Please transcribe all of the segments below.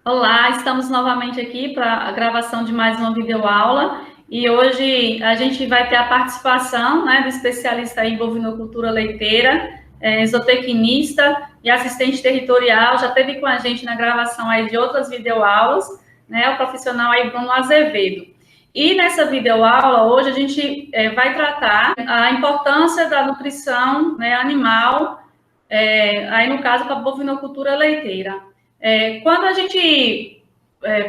Olá, estamos novamente aqui para a gravação de mais uma videoaula e hoje a gente vai ter a participação, né, do especialista em bovinocultura leiteira, zootecnista e assistente territorial, já esteve com a gente na gravação aí de outras videoaulas, né, o profissional aí Bruno Azevedo. E nessa videoaula, hoje a gente vai tratar a importância da nutrição, né, animal, aí no caso para a bovinocultura leiteira. Quando a gente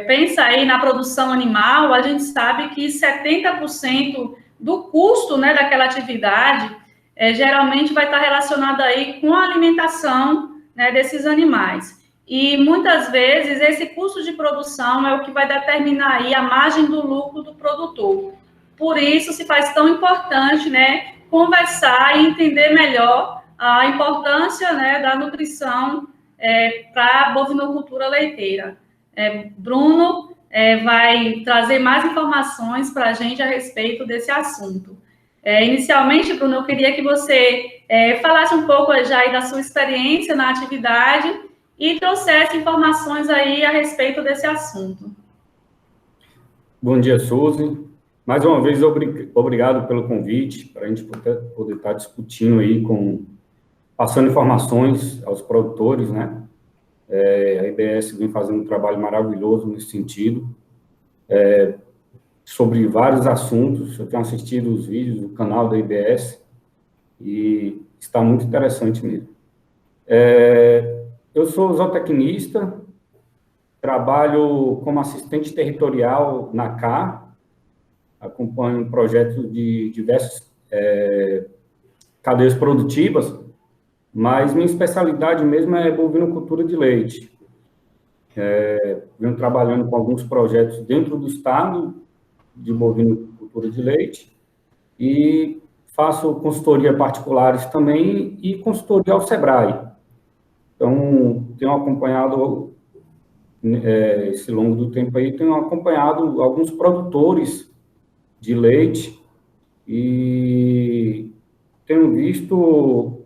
pensa aí na produção animal, a gente sabe que 70% do custo, né, daquela atividade geralmente vai estar relacionado aí com a alimentação, né, desses animais. E muitas vezes esse custo de produção é o que vai determinar aí a margem do lucro do produtor. Por isso se faz tão importante, né, conversar e entender melhor a importância, né, da nutrição para a bovinocultura leiteira. Bruno vai trazer mais informações para a gente a respeito desse assunto. Inicialmente, Bruno, eu queria que você falasse um pouco já aí da sua experiência na atividade e trouxesse informações aí a respeito desse assunto. Bom dia, Suzy. Mais uma vez, obrigado pelo convite, para a gente poder estar discutindo aí, passando informações aos produtores, né? A IBS vem fazendo um trabalho maravilhoso nesse sentido, sobre vários assuntos. Eu tenho assistido os vídeos do canal da IBS e está muito interessante mesmo. Eu sou zootecnista, trabalho como assistente territorial na CA, acompanho projetos de diversas cadeias produtivas, mas minha especialidade mesmo é bovinocultura de leite. Venho trabalhando com alguns projetos dentro do estado de bovinocultura de leite e faço consultoria particulares também e consultoria ao Sebrae. Então, tenho acompanhado, esse longo do tempo aí, tenho acompanhado alguns produtores de leite e tenho visto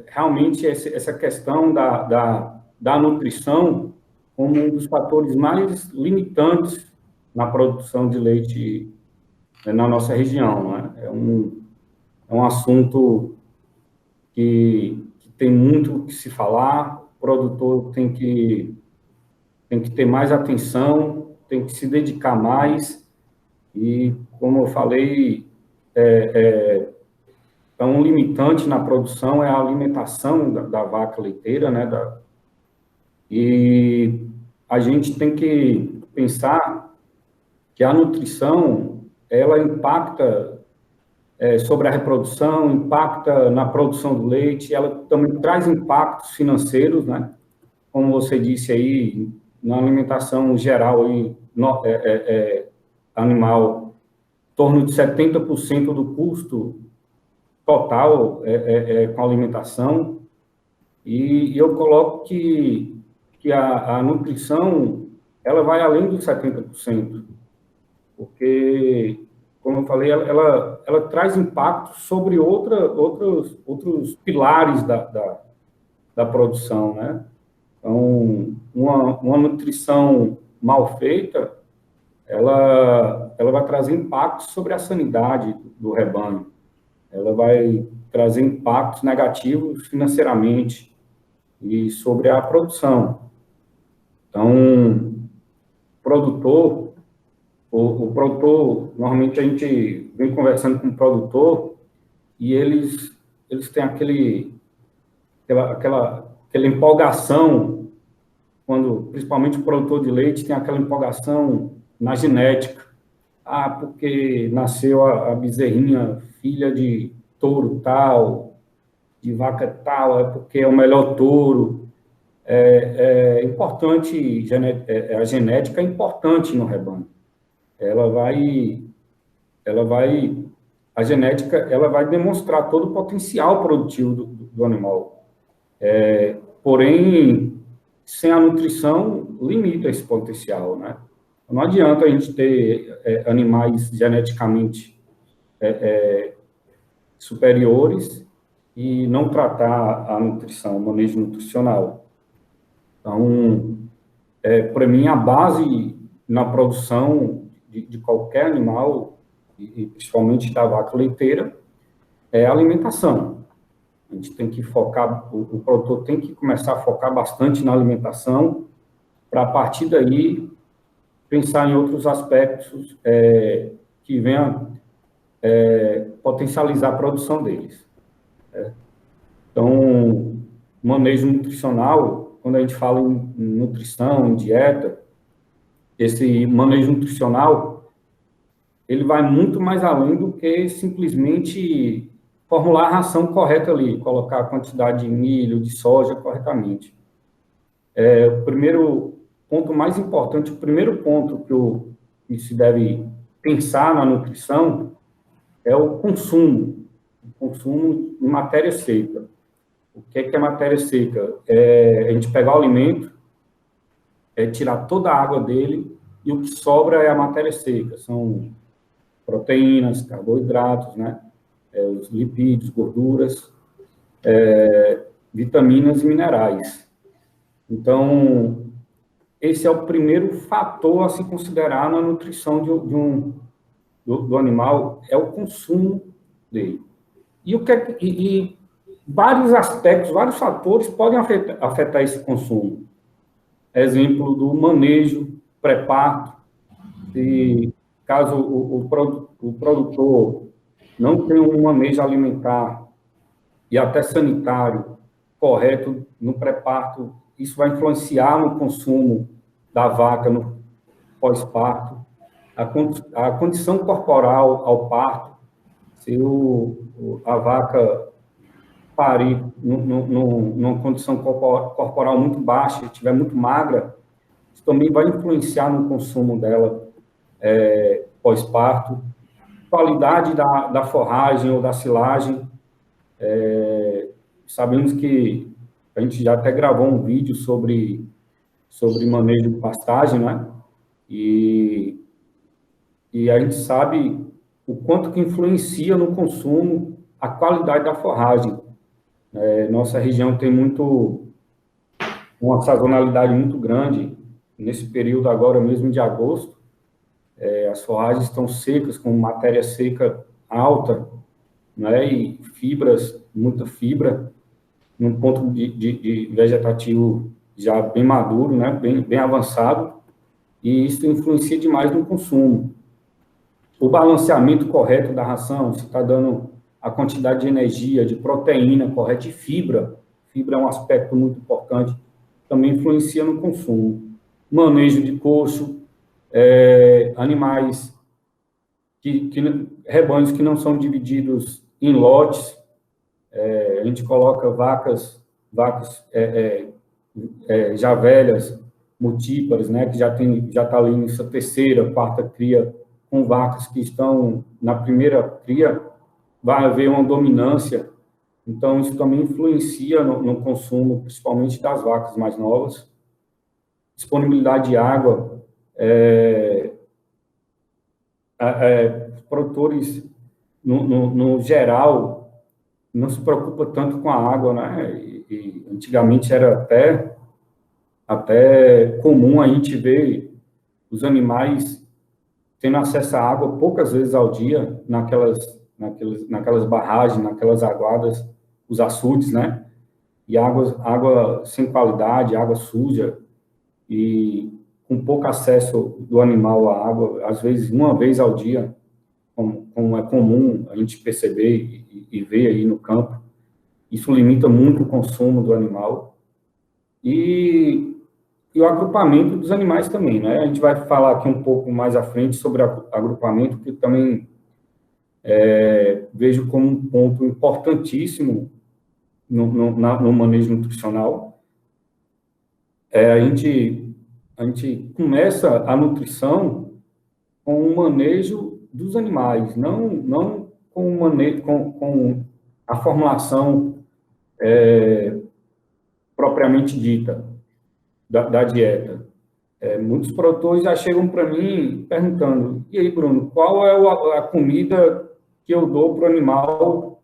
realmente essa questão da nutrição como um dos fatores mais limitantes na produção de leite na nossa região, né? É um assunto que tem muito o que se falar, o produtor tem que ter mais atenção, tem que se dedicar mais, e, como eu falei, um limitante na produção é a alimentação da vaca leiteira, né? E a gente tem que pensar que a nutrição, ela impacta sobre a reprodução, impacta na produção do leite, ela também traz impactos financeiros, né? Como você disse aí, na alimentação geral aí, animal, em torno de 70% do custo total com alimentação, e eu coloco que a nutrição, ela vai além dos 70%, porque, como eu falei, ela traz impacto sobre outros pilares da produção, né? Então, uma nutrição mal feita, ela vai trazer impactos sobre a sanidade do rebanho, ela vai trazer impactos negativos financeiramente e sobre a produção. Então, produtor, o produtor, normalmente a gente vem conversando com o produtor e eles têm aquela empolgação, quando, principalmente o produtor de leite, tem aquela empolgação na genética. Ah, porque nasceu a bezerrinha, filha de touro tal, de vaca tal, é porque é o melhor touro. É importante, a genética é importante no rebanho. Ela vai, ela vai, a genética, ela vai demonstrar todo o potencial produtivo do animal. Porém, sem a nutrição, limita esse potencial, né? Não adianta a gente ter animais geneticamente superiores e não tratar a nutrição, o manejo nutricional. Então, para mim, a base na produção de qualquer animal, e principalmente da vaca leiteira, é a alimentação. A gente tem que focar, o produtor tem que começar a focar bastante na alimentação, para, a partir daí, pensar em outros aspectos que venham potencializar a produção deles. Então, manejo nutricional, quando a gente fala em nutrição, em dieta, esse manejo nutricional, ele vai muito mais além do que simplesmente formular a ração correta ali, colocar a quantidade de milho, de soja corretamente. O primeiro ponto mais importante, o primeiro ponto que se deve pensar na nutrição é o consumo de matéria seca. O que é matéria seca? A gente pegar o alimento, tirar toda a água dele, e o que sobra é a matéria seca. São proteínas, carboidratos, né? Os lipídios, gorduras, vitaminas e minerais. Então, esse é o primeiro fator a se considerar na nutrição do animal, é o consumo dele. E vários aspectos, vários fatores podem afetar esse consumo. Exemplo do manejo, pré-parto, se caso o produtor não tenha um manejo alimentar e até sanitário correto no pré-parto, isso vai influenciar no consumo da vaca no pós-parto, a condição corporal ao parto, se a vaca parir numa condição corporal muito baixa, estiver muito magra, isso também vai influenciar no consumo dela pós-parto, qualidade da forragem ou da silagem. Sabemos que a gente já até gravou um vídeo sobre manejo de pastagem, né? E a gente sabe o quanto que influencia no consumo a qualidade da forragem. Nossa região tem uma sazonalidade muito grande. Nesse período agora mesmo de agosto, as forragens estão secas, com matéria seca alta, né? E fibras, muita fibra, num ponto de vegetativo já bem maduro, né? Bem avançado, e isso influencia demais no consumo. O balanceamento correto da ração, se está dando a quantidade de energia, de proteína correta, de fibra é um aspecto muito importante, também influencia no consumo. Manejo de coxo, animais, rebanhos que não são divididos em lotes, a gente coloca vacas já velhas, multíparas, né, que já está ali em sua terceira, quarta cria, com vacas que estão na primeira cria, vai haver uma dominância. Então, isso também influencia no consumo, principalmente das vacas mais novas. Disponibilidade de água. Produtores, no geral, não se preocupa tanto com a água, né? E antigamente era até comum a gente ver os animais tendo acesso à água poucas vezes ao dia, naquelas barragens, naquelas aguadas, os açudes, né? E água sem qualidade, água suja, e com pouco acesso do animal à água, às vezes uma vez ao dia, como é comum a gente perceber e ver aí no campo. Isso limita muito o consumo do animal. E o agrupamento dos animais também, né? A gente vai falar aqui um pouco mais à frente sobre agrupamento, que também vejo como um ponto importantíssimo no manejo nutricional. A gente começa a nutrição com o manejo dos animais, não com a formulação propriamente dita da dieta. Muitos produtores já chegam para mim perguntando: e aí, Bruno, qual é a comida que eu dou para o animal?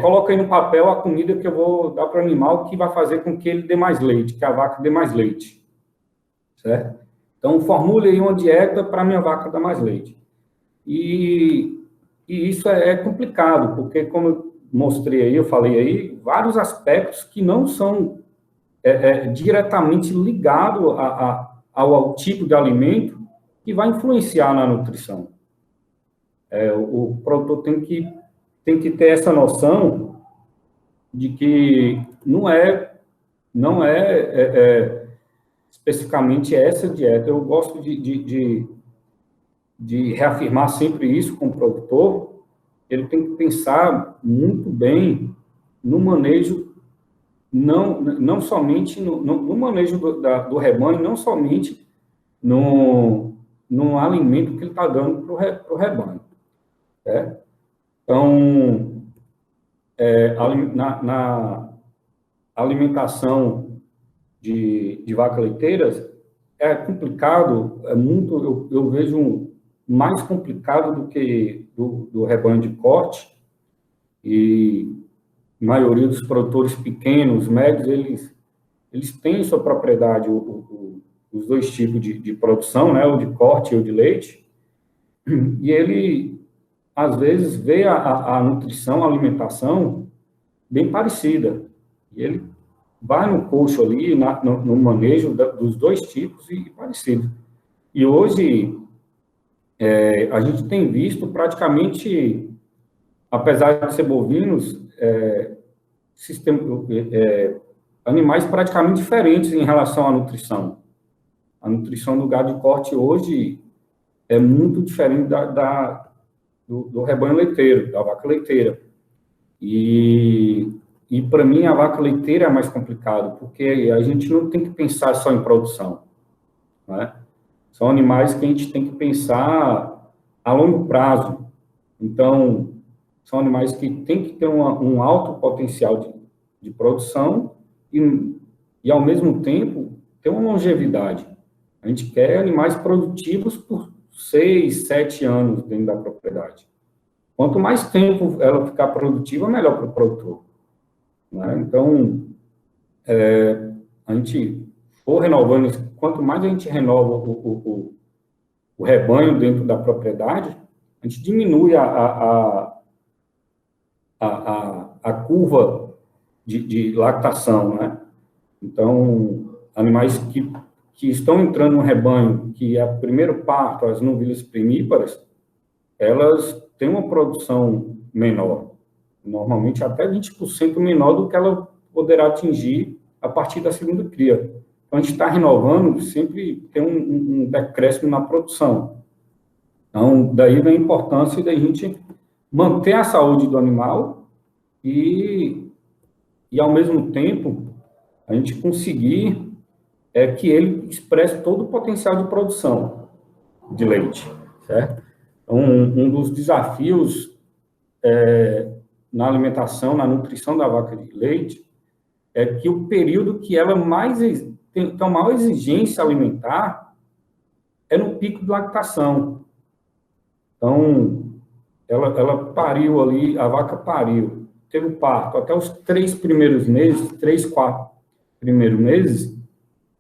Coloca aí no papel a comida que eu vou dar para o animal que vai fazer com que ele dê mais leite, que a vaca dê mais leite. certo? Então, formule aí uma dieta para a minha vaca dar mais leite. E isso é complicado, porque, como eu mostrei aí, eu falei aí, vários aspectos que não são diretamente ligados ao tipo de alimento que vai influenciar na nutrição. O produtor tem que ter essa noção de que não é especificamente essa dieta. Eu gosto de reafirmar sempre isso com o produtor. Ele tem que pensar muito bem no manejo, não somente no manejo do rebanho, não somente no alimento que ele está dando para o rebanho. Então, na alimentação de vacas leiteiras, é complicado, eu vejo mais complicado do que do rebanho de corte, e a maioria dos produtores pequenos, médios, eles têm em sua propriedade os dois tipos de produção, né, o de corte e o de leite, e ele, às vezes, vê a nutrição, a alimentação bem parecida, e ele vai no coxo ali, no manejo dos dois tipos e parecido. E hoje, a gente tem visto praticamente, apesar de ser bovinos, animais praticamente diferentes em relação à nutrição. A nutrição do gado de corte hoje é muito diferente do rebanho leiteiro, da vaca leiteira. E para mim, a vaca leiteira é mais complicado, porque a gente não tem que pensar só em produção, né? São animais que a gente tem que pensar a longo prazo. Então, são animais que têm que ter um alto potencial de produção e, ao mesmo tempo, ter uma longevidade. A gente quer animais produtivos por 6, 7 anos dentro da propriedade. Quanto mais tempo ela ficar produtiva, melhor para o produtor, né? Então, a gente for renovando, quanto mais a gente renova o rebanho dentro da propriedade, a gente diminui a curva de lactação, né? Então, animais que estão entrando no rebanho, que é o primeiro parto, as novilhas primíparas, elas têm uma produção menor, normalmente até 20% menor do que ela poderá atingir a partir da segunda cria. Então, a gente está renovando, sempre tem um decréscimo na produção. Então, daí vem a importância da gente manter a saúde do animal e ao mesmo tempo, a gente conseguir que ele expresse todo o potencial de produção de leite, certo? Então, um dos desafios na alimentação, na nutrição da vaca de leite, é que o período que ela tem a maior exigência alimentar é no pico de lactação. Então, ela pariu ali, a vaca pariu, teve o parto, até os 3 primeiros meses, 3, 4 primeiros meses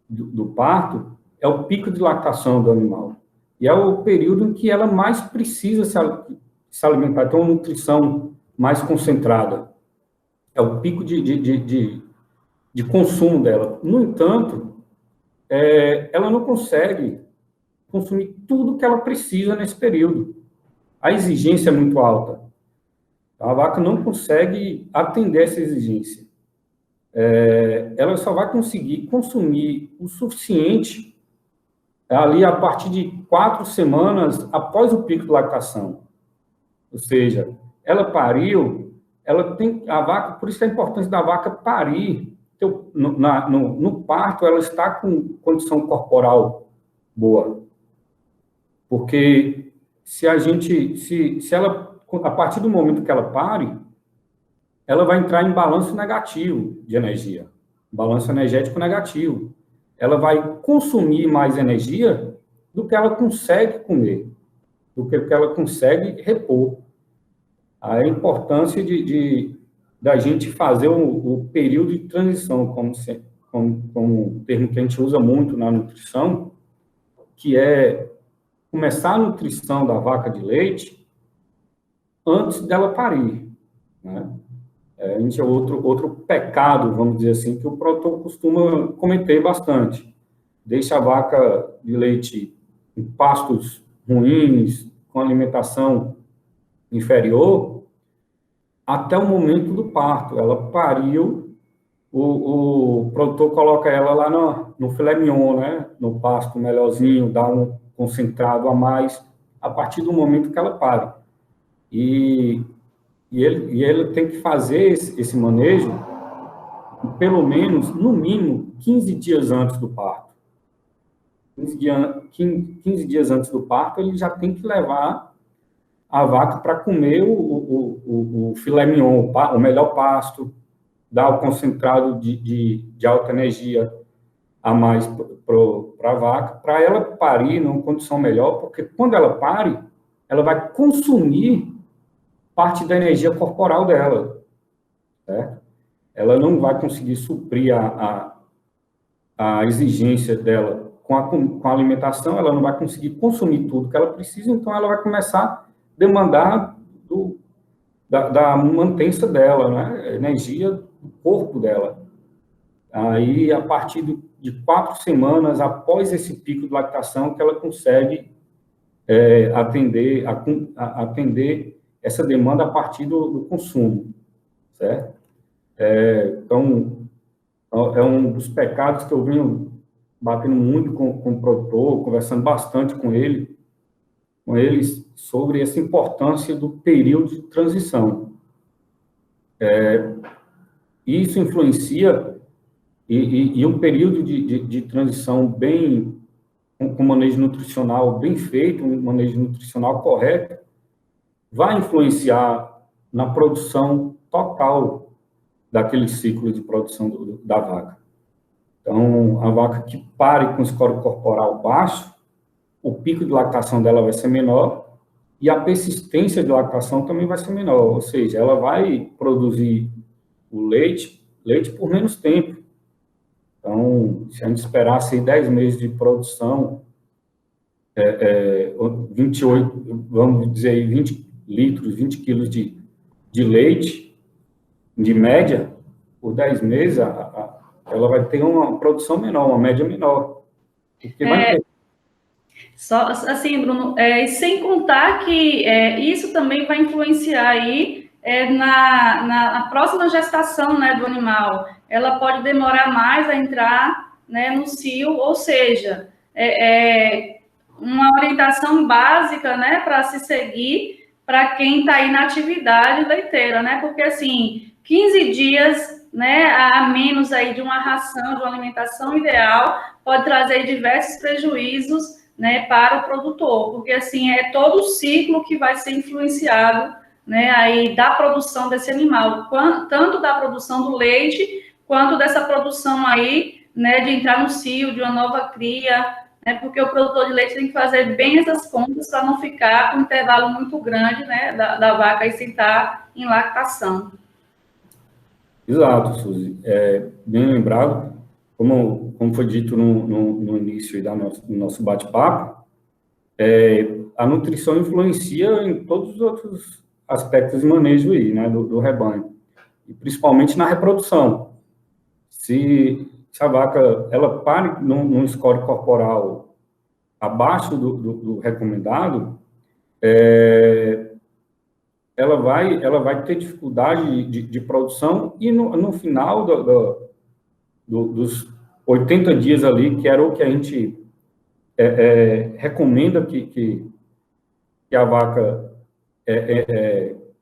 do parto, é o pico de lactação do animal. E é o período em que ela mais precisa se alimentar, ter uma nutrição mais concentrada. É o pico de consumo dela. No entanto, ela não consegue consumir tudo que ela precisa nesse período. A exigência é muito alta. A vaca não consegue atender essa exigência. Ela só vai conseguir consumir o suficiente ali a partir de 4 semanas após o pico de lactação. Ou seja, ela pariu, a vaca, por isso que a importância da vaca parir. Então, no parto, ela está com condição corporal boa. Porque se ela, a partir do momento que ela pare, ela vai entrar em balanço negativo de energia, balanço energético negativo. Ela vai consumir mais energia do que ela consegue comer, do que ela consegue repor. A importância da gente fazer o período de transição, como um termo que a gente usa muito na nutrição, que é começar a nutrição da vaca de leite antes dela parir, né? A gente é outro pecado, vamos dizer assim, que o produtor costuma cometer bastante. Deixa a vaca de leite em pastos ruins, com alimentação inferior, até o momento do parto. Ela pariu, o produtor coloca ela lá no filé mignon, né? No pasto melhorzinho, dá um concentrado a mais, a partir do momento que ela pare. E ele tem que fazer esse manejo pelo menos, no mínimo, 15 dias antes do parto. 15 dias antes do parto, ele já tem que levar a vaca para comer o filé mignon, o melhor pasto, dar o concentrado de alta energia a mais para a vaca, para ela parir numa condição melhor, porque quando ela pare, ela vai consumir parte da energia corporal dela, certo? Ela não vai conseguir suprir a exigência dela com a alimentação, ela não vai conseguir consumir tudo que ela precisa, então ela vai começar a demandar da mantença dela, né? Energia do corpo dela. Aí, a partir de 4 semanas após esse pico de lactação, que ela consegue atender essa demanda a partir do consumo, certo? Então, é um dos pecados que eu venho batendo muito com o produtor, conversando bastante com eles sobre essa importância do período de transição. Isso influencia, e um período de transição com manejo nutricional bem feito, um manejo nutricional correto, vai influenciar na produção total daquele ciclo de produção da vaca. Então, a vaca que pare com score corporal baixo, o pico de lactação dela vai ser menor e a persistência de lactação também vai ser menor, ou seja, ela vai produzir o leite por menos tempo. Então, se a gente esperasse 10 meses de produção, 28, vamos dizer aí, 20 litros, 20 quilos de leite, de média, por 10 meses, ela vai ter uma produção menor, uma média menor. Só assim, Bruno, e sem contar que isso também vai influenciar aí na próxima gestação, né, do animal. Ela pode demorar mais a entrar, né, no cio, ou seja, uma orientação básica, né, para se seguir para quem está aí na atividade leiteira, né, porque assim, 15 dias, né, a menos aí de uma ração, de uma alimentação ideal, pode trazer diversos prejuízos, né, para o produtor, porque assim, é todo o ciclo que vai ser influenciado, né, aí da produção desse animal, tanto da produção do leite, quanto dessa produção aí, né, de entrar no cio, de uma nova cria, né, porque o produtor de leite tem que fazer bem essas contas para não ficar com um intervalo muito grande, né, da vaca aí sem estar em lactação. Exato, Suzy. Bem lembrado, como foi dito no início do nosso bate-papo, a nutrição influencia em todos os outros aspectos de manejo aí, né, do rebanho, e principalmente na reprodução. Se a vaca ela pare num score corporal abaixo do recomendado, ela vai ter dificuldade de produção, e no final dos 80 dias ali, que era o que a gente recomenda que a vaca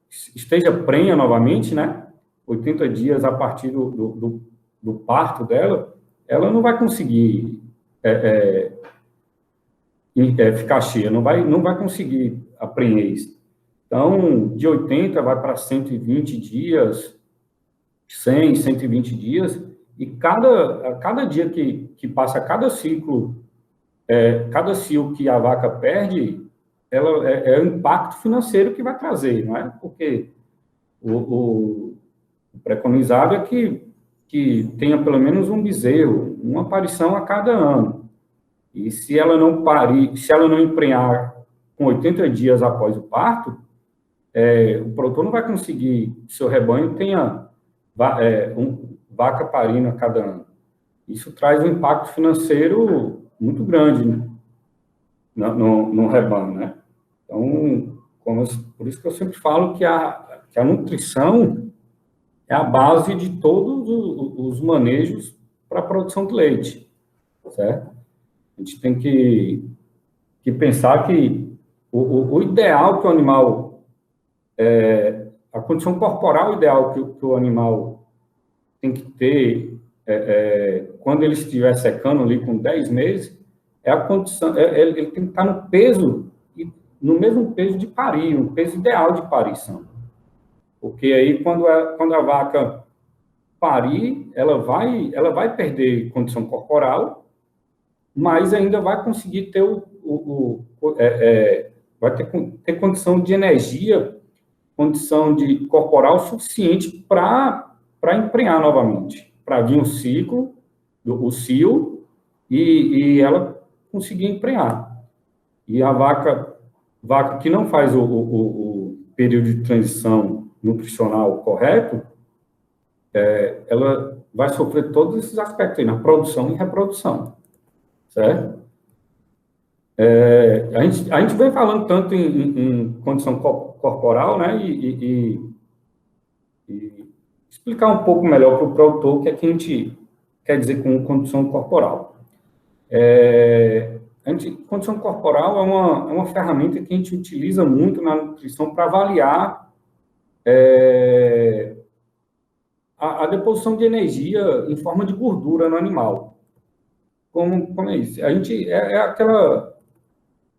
esteja prenha novamente, né? 80 dias a partir do parto dela, ela não vai conseguir ficar cheia, não vai conseguir a prenhez. Então, de 80 vai para 120 dias, 100, 120 dias, e cada dia que passa, cada cio que a vaca perde, é o impacto financeiro que vai trazer, não é? Porque o preconizado é que tenha pelo menos um bezerro, uma aparição a cada ano. E se ela não parir, se ela não emprenhar com 80 dias após o parto, o produtor não vai conseguir que seu rebanho tenha vaca parindo a cada ano. Isso traz um impacto financeiro muito grande, né, no rebanho, né? Então, por isso que eu sempre falo que a nutrição é a base de todos os manejos para a produção de leite, certo? A gente tem que pensar que o ideal que o animal, a condição corporal ideal que o animal tem que ter quando ele estiver secando ali com 10 meses, é a condição, ele tem que estar no peso, no mesmo peso de parir, um peso ideal de parição. Porque aí, quando a vaca parir, ela vai perder condição corporal, mas ainda vai conseguir ter vai ter condição de energia, condição de corporal suficiente para emprenhar novamente, para vir um ciclo, o cio, e ela conseguir emprenhar. E a vaca que não faz o período de transição nutricional correto, ela vai sofrer todos esses aspectos aí, na produção e reprodução, certo? A gente vem falando tanto em condição corporal, né, e explicar um pouco melhor para o produtor o que é que a gente quer dizer com condição corporal. Condição corporal é uma ferramenta que a gente utiliza muito na nutrição para avaliar a deposição de energia em forma de gordura no animal. Como é isso? A gente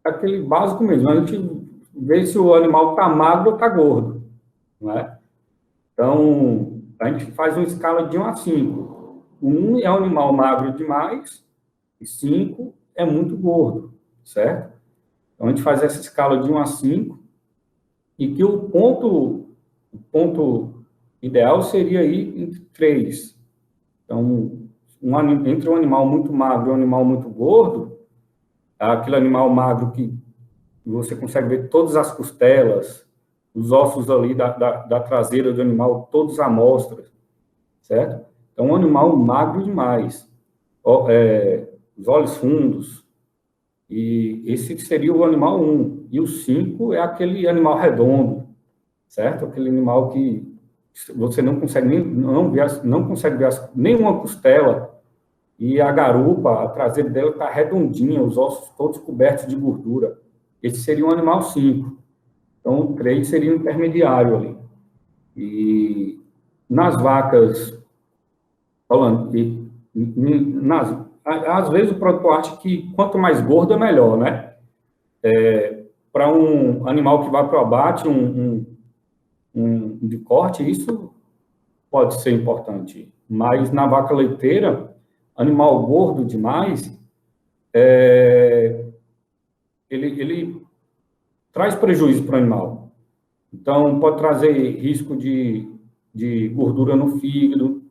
aquele básico mesmo. A gente vê se o animal está magro ou está gordo, não é? Então, a gente faz uma escala de 1 a 5. 1 é um animal magro demais e 5 é muito gordo, certo? Então, a gente faz essa escala de 1 a 5 e que o ponto ideal seria aí entre 3. Então, entre um animal muito magro e um animal muito gordo, aquele animal magro que você consegue ver todas as costelas, os ossos ali da traseira do animal, todas as amostras, certo? Então, um animal magro demais, os olhos fundos, e esse seria o animal 1. E o 5 é aquele animal redondo, certo? Aquele animal que você não consegue não consegue ver nenhuma costela, e a garupa, a traseira dela está redondinha, os ossos todos cobertos de gordura. Esse seria um animal 5. Então, o 3 seria um intermediário ali. E nas vacas, falando, às vezes o produtor acha que quanto mais gordo é melhor, né? Para um animal que vai para o abate, de corte, isso pode ser importante. Mas na vaca leiteira, animal gordo demais, ele traz prejuízo para o animal. Então, pode trazer risco de gordura no fígado,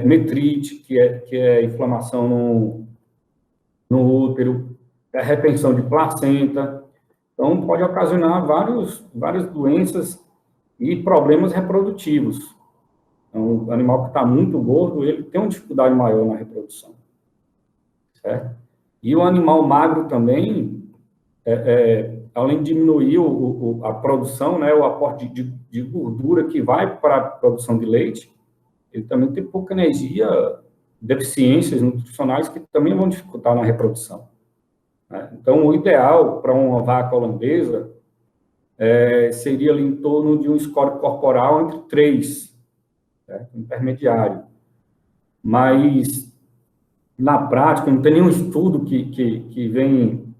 metrite, que é inflamação no útero, retenção de placenta. Então, pode ocasionar várias doenças e problemas reprodutivos. Então, o animal que está muito gordo, ele tem uma dificuldade maior na reprodução, certo? E o animal magro também, além de diminuir a produção, né, o aporte de gordura que vai para a produção de leite, ele também tem pouca energia, deficiências nutricionais que também vão dificultar na reprodução, né? Então, o ideal para uma vaca holandesa seria ali em torno de um score corporal entre 3, certo? Intermediário. Mas, na prática, não tem nenhum estudo que vem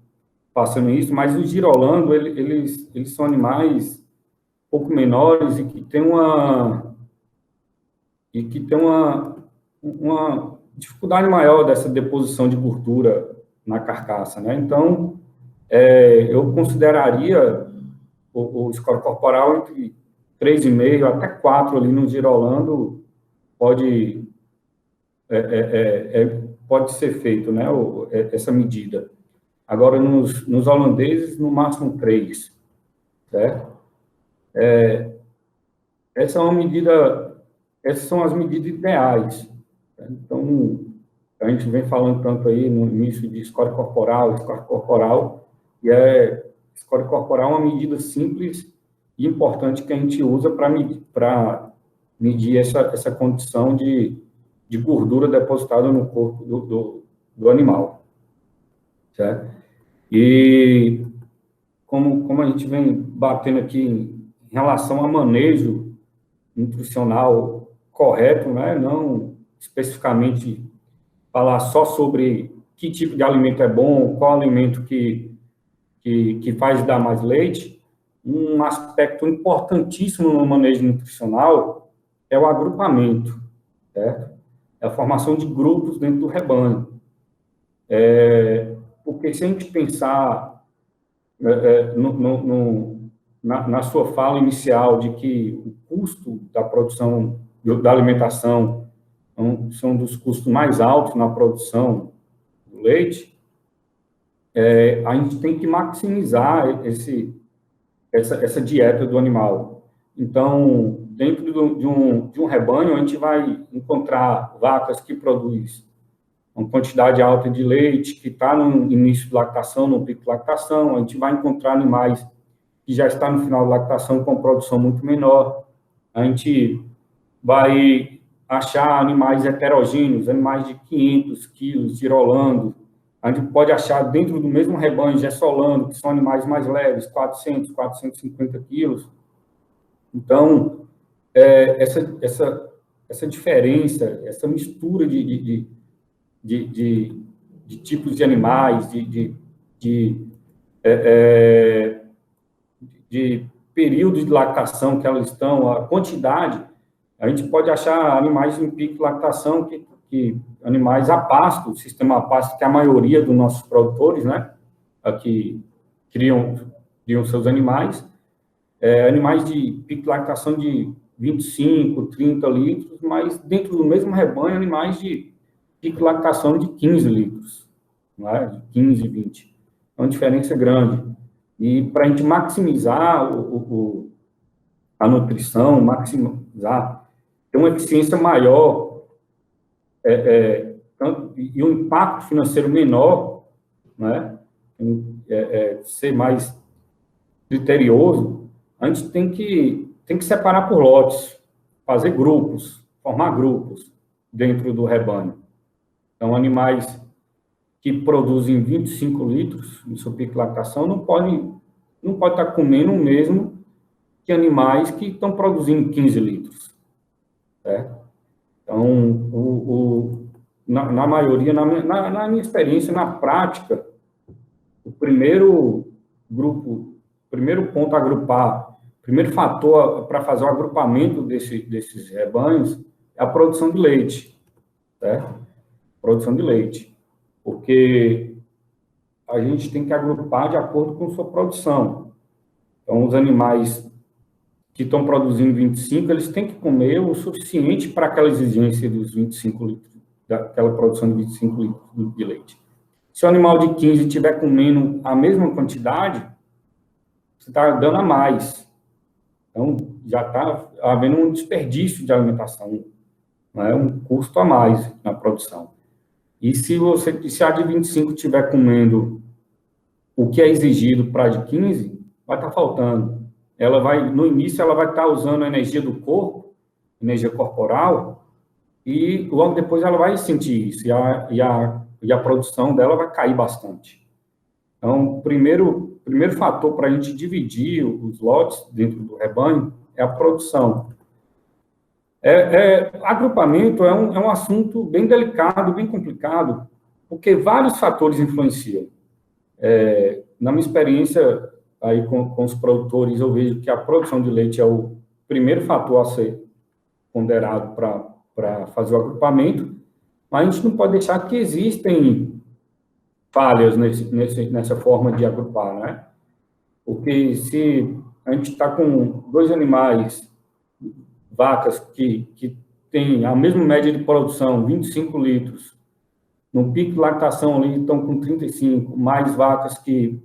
passando isso, mas os girolando, eles são animais um pouco menores e que tem uma dificuldade maior dessa deposição de gordura na carcaça, né? Então, eu consideraria o score corporal entre 3,5 até 4 ali no girolando, pode pode ser feito, né, essa medida. Agora, nos holandeses, no máximo 3, certo? Essa é uma medida, essas são as medidas ideais. Né? Então, a gente vem falando tanto aí no início de score corporal, score corporal é uma medida simples e importante que a gente usa para medir essa condição de gordura depositada no corpo do animal, certo? E como a gente vem batendo aqui em relação a manejo nutricional correto, né? Não especificamente falar só sobre que tipo de alimento é bom, qual alimento que faz dar mais leite. Um aspecto importantíssimo no manejo nutricional é o agrupamento, certo? É a formação de grupos dentro do rebanho. Porque se a gente pensar na sua fala inicial de que o custo da produção da alimentação são um dos custos mais altos na produção do leite, a gente tem que maximizar essa dieta do animal. Então, dentro de um rebanho, a gente vai encontrar vacas que produzem uma quantidade alta de leite, que está no início de lactação, no pico de lactação. A gente vai encontrar animais que já estão no final de lactação com produção muito menor. A gente vai achar animais heterogêneos, animais de 500 quilos, girolando. A gente pode achar dentro do mesmo rebanho, gessolando, que são animais mais leves, 400, 450 quilos. Então, essa diferença, essa mistura de tipos de animais, de períodos de lactação que elas estão, a quantidade, a gente pode achar animais em pico de lactação, que animais a pasto, sistema a pasto, que a maioria dos nossos produtores, né, aqui criam seus animais, animais de pico de lactação de 25, 30 litros, mas dentro do mesmo rebanho, animais de pico de lactação de 15 litros, né, de 15, 20. É uma diferença grande. E para a gente maximizar a nutrição, ter uma eficiência maior, e um impacto financeiro menor, né, ser mais criterioso, a gente tem que separar por lotes, fazer grupos, formar grupos dentro do rebanho. Então, animais que produzem 25 litros no seu pico de lactação não pode estar comendo o mesmo que animais que estão produzindo 15 litros. Certo? Então, na maioria, na minha experiência, na prática, o primeiro ponto a agrupar, o primeiro fator para fazer o agrupamento desses rebanhos é a produção de leite. Certo? Produção de leite. Porque a gente tem que agrupar de acordo com sua produção. Então, os animais que estão produzindo 25, eles têm que comer o suficiente para aquela exigência dos 25 litros, daquela produção de 25 litros de leite. Se o animal de 15 estiver comendo a mesma quantidade, você está dando a mais. Então, já está havendo um desperdício de alimentação, né? Um custo a mais na produção. E se a de 25 estiver comendo o que é exigido para a de 15, vai estar faltando. No início, ela vai estar usando a energia do corpo, energia corporal, e logo depois ela vai sentir isso, e a produção dela vai cair bastante. Então, o primeiro fator para a gente dividir os lotes dentro do rebanho é a produção. Agrupamento é um assunto bem delicado, bem complicado, porque vários fatores influenciam. Na minha experiência aí com os produtores, eu vejo que a produção de leite é o primeiro fator a ser ponderado para fazer o agrupamento, mas a gente não pode deixar que existem falhas nessa forma de agrupar, né? Porque se a gente está com 2 animais, vacas que têm a mesma média de produção, 25 litros, no pico de lactação ali estão com 35, mais vacas que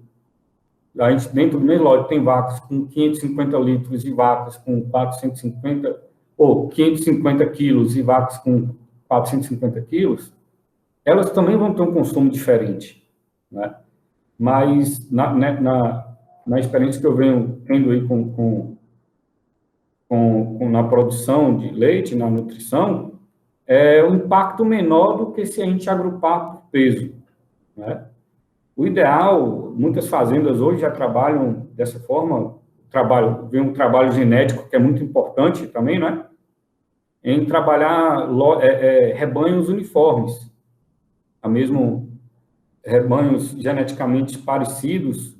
a gente, dentro do mesmo lote, tem vacas com 550 litros e vacas com 450, ou 550 quilos e vacas com 450 quilos, elas também vão ter um consumo diferente, né? Mas na experiência que eu venho tendo aí na produção de leite, na nutrição, é um impacto menor do que se a gente agrupar por peso, né? O ideal, muitas fazendas hoje já trabalham dessa forma, vem um trabalho genético que é muito importante também, né? Em trabalhar rebanhos uniformes, a mesmo rebanhos geneticamente parecidos,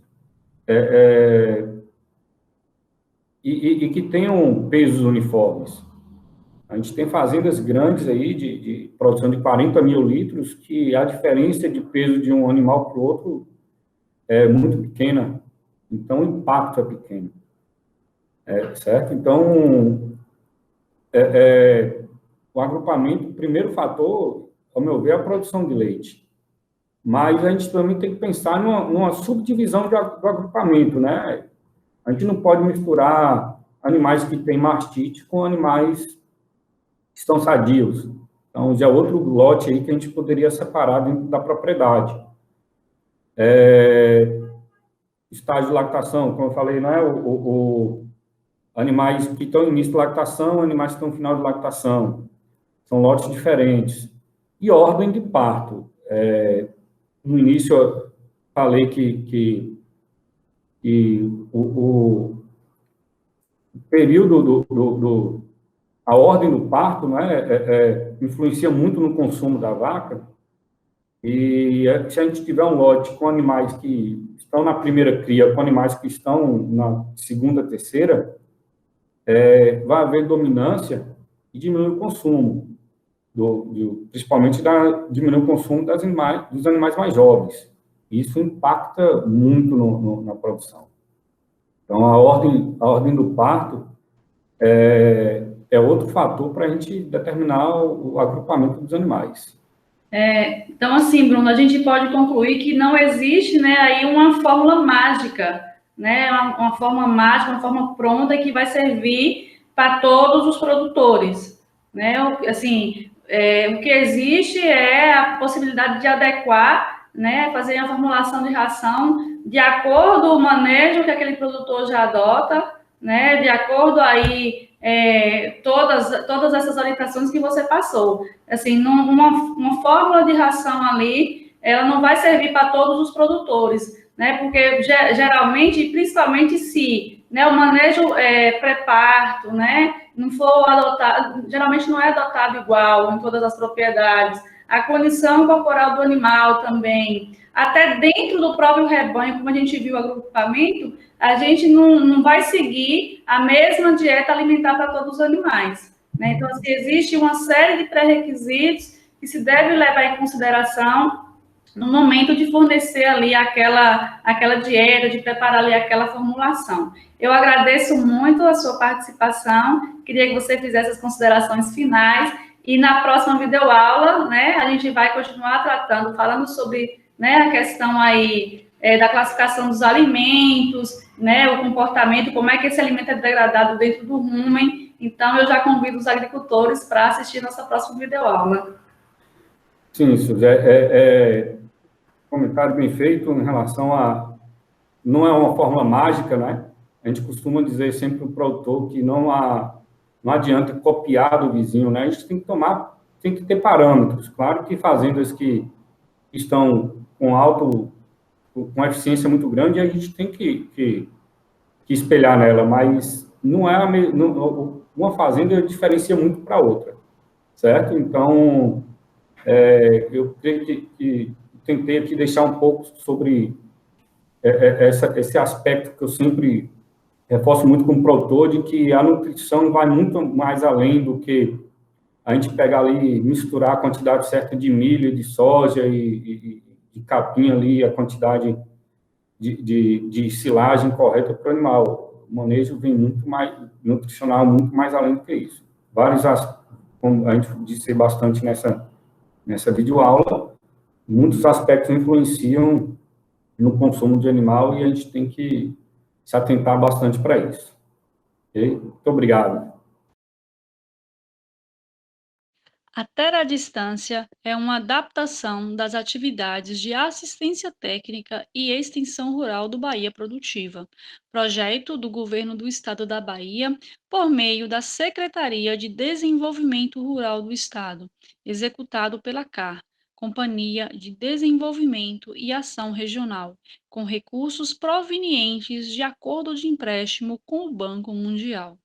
e que tenham pesos uniformes. A gente tem fazendas grandes aí de produção de 40 mil litros, que a diferença de peso de um animal para o outro é muito pequena, então o impacto é pequeno, certo? Então, o agrupamento, o primeiro fator, ao meu ver, é a produção de leite. Mas a gente também tem que pensar numa subdivisão do agrupamento, né? A gente não pode misturar animais que têm mastite com animais que estão sadios. Então, já é outro lote aí que a gente poderia separar dentro da propriedade. Estágio de lactação, como eu falei, né? Animais que estão no início de lactação, animais que estão no final de lactação. São lotes diferentes. E ordem de parto. No início, eu falei que o período a ordem do parto, né, influencia muito no consumo da vaca. E se a gente tiver um lote com animais que estão na primeira cria, com animais que estão na segunda, terceira, vai haver dominância e diminui o consumo, principalmente diminui o consumo dos animais mais jovens. Isso impacta muito na produção. Então, a ordem do parto é outro fator para a gente determinar o agrupamento dos animais. Então, assim, Bruno, a gente pode concluir que não existe, né, aí uma fórmula mágica, né, uma fórmula mágica, uma fórmula pronta que vai servir para todos os produtores, né? Assim, o que existe é a possibilidade de adequar, né, fazer a formulação de ração de acordo com o manejo que aquele produtor já adota, né, de acordo aí todas essas orientações que você passou. Assim, uma fórmula de ração ali, ela não vai servir para todos os produtores, né? Porque geralmente, principalmente se, né, o manejo pré-parto, né, não for adotado, geralmente não é adotado igual em todas as propriedades. A condição corporal do animal também, até dentro do próprio rebanho, como a gente viu o agrupamento, a gente não vai seguir a mesma dieta alimentar para todos os animais, né? Então, assim, existe uma série de pré-requisitos que se deve levar em consideração no momento de fornecer ali aquela dieta, de preparar ali aquela formulação. Eu agradeço muito a sua participação, queria que você fizesse as considerações finais, e na próxima videoaula, né, a gente vai continuar falando sobre, né, a questão aí da classificação dos alimentos, né, o comportamento, como é que esse alimento é degradado dentro do rumen. Então, eu já convido os agricultores para assistir nossa próxima videoaula. Sim, Suzy, comentário bem feito em relação a... Não é uma fórmula mágica, né? A gente costuma dizer sempre para o produtor que não adianta copiar do vizinho, né? A gente tem que ter parâmetros. Claro que fazendas que estão com eficiência muito grande, a gente tem que espelhar nela, mas não é uma fazenda diferencia muito para outra, certo? Então, eu creio que tentei aqui deixar um pouco sobre esse aspecto que eu sempre reforço muito como produtor, de que a nutrição vai muito mais além do que a gente pegar ali, misturar a quantidade certa de milho, de soja e de capim ali, a quantidade de silagem correta para o animal. O manejo vem muito mais nutricional, muito mais além do que isso. Vários, como a gente disse bastante nessa videoaula, muitos aspectos influenciam no consumo de animal e a gente tem que se atentar bastante para isso. Ok? Muito obrigado. A teradistância é uma adaptação das atividades de assistência técnica e extensão rural do Bahia Produtiva, projeto do Governo do Estado da Bahia por meio da Secretaria de Desenvolvimento Rural do Estado, executado pela CAR, Companhia de Desenvolvimento e Ação Regional, com recursos provenientes de acordo de empréstimo com o Banco Mundial.